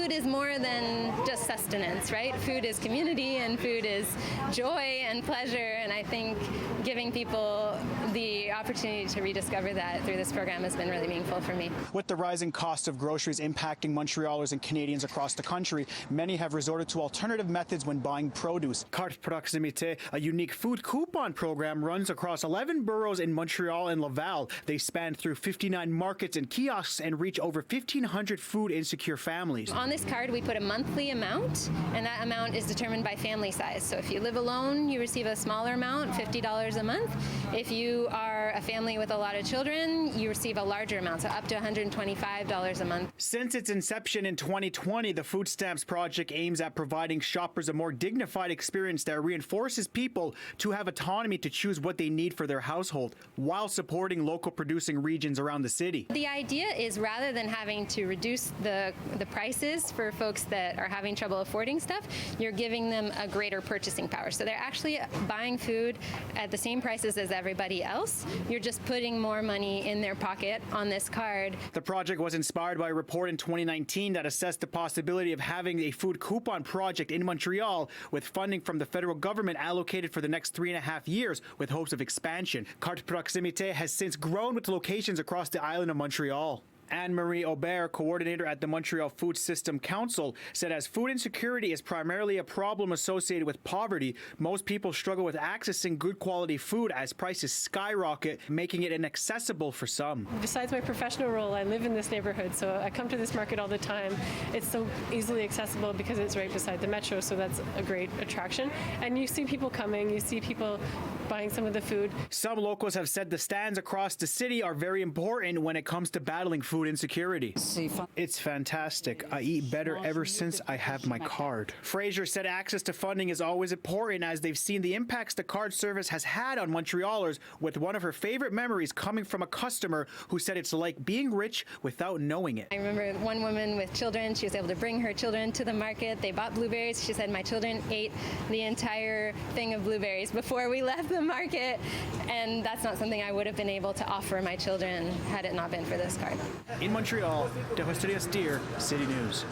food is more than just sustenance, right? Food is community and food is joy and pleasure, and I think giving people the opportunity to rediscover that through this program has been really meaningful for me. With the rising cost of groceries impacting Montrealers and Canadians across the country, many have resorted to alternative methods when buying produce. Carte Proximité, a unique food coupon program, runs across 11 boroughs in Montreal and Laval. They span through 59 markets and kiosks and reach over 1,500 food insecure families. On this card, we put a monthly amount, and that amount is determined by family size. So if you live alone, you receive a smaller amount, $50 a month. If you are a family with a lot of children, you receive a larger amount, so up to $125 a month. Since its inception in 2020, the Food Stamps Project aims at providing shoppers a more dignified experience that reinforces people to have autonomy to choose what they need for their household while supporting local producing regions around the city. The idea is rather than having to reduce the prices for folks that are having trouble affording stuff, you're giving them a greater purchasing power. So they're actually buying food at the same prices as everybody else. You're just putting more money in their pocket on this card. The project was inspired by a report in 2019 that assessed the possibility of having a food coupon project in Montreal with funding from the federal government allocated for the next 3.5 years with hopes of expansion. Carte Proximité has since grown with locations across the island of Montreal. Anne-Marie Aubert, coordinator at the Montreal Food System Council, said as food insecurity is primarily a problem associated with poverty, most people struggle with accessing good quality food as prices skyrocket, making it inaccessible for some. Besides my professional role, I live in this neighborhood, so I come to this market all the time. It's so easily accessible because it's right beside the metro, so that's a great attraction. And you see people coming, you see people buying some of the food. Some locals have said the stands across the city are very important when it comes to battling food insecurity. It's fantastic. I eat better ever since I have my card. Frasier said access to funding is always important as they've seen the impacts the card service has had on Montrealers, with one of her favorite memories coming from a customer who said it's like being rich without knowing it. I remember one woman with children. She was able to bring her children to the market. They bought blueberries. She said, my children ate the entire thing of blueberries before we left the market, and that's not something I would have been able to offer my children had it not been for this card. In Montreal, Tehosterihens Deer, City News.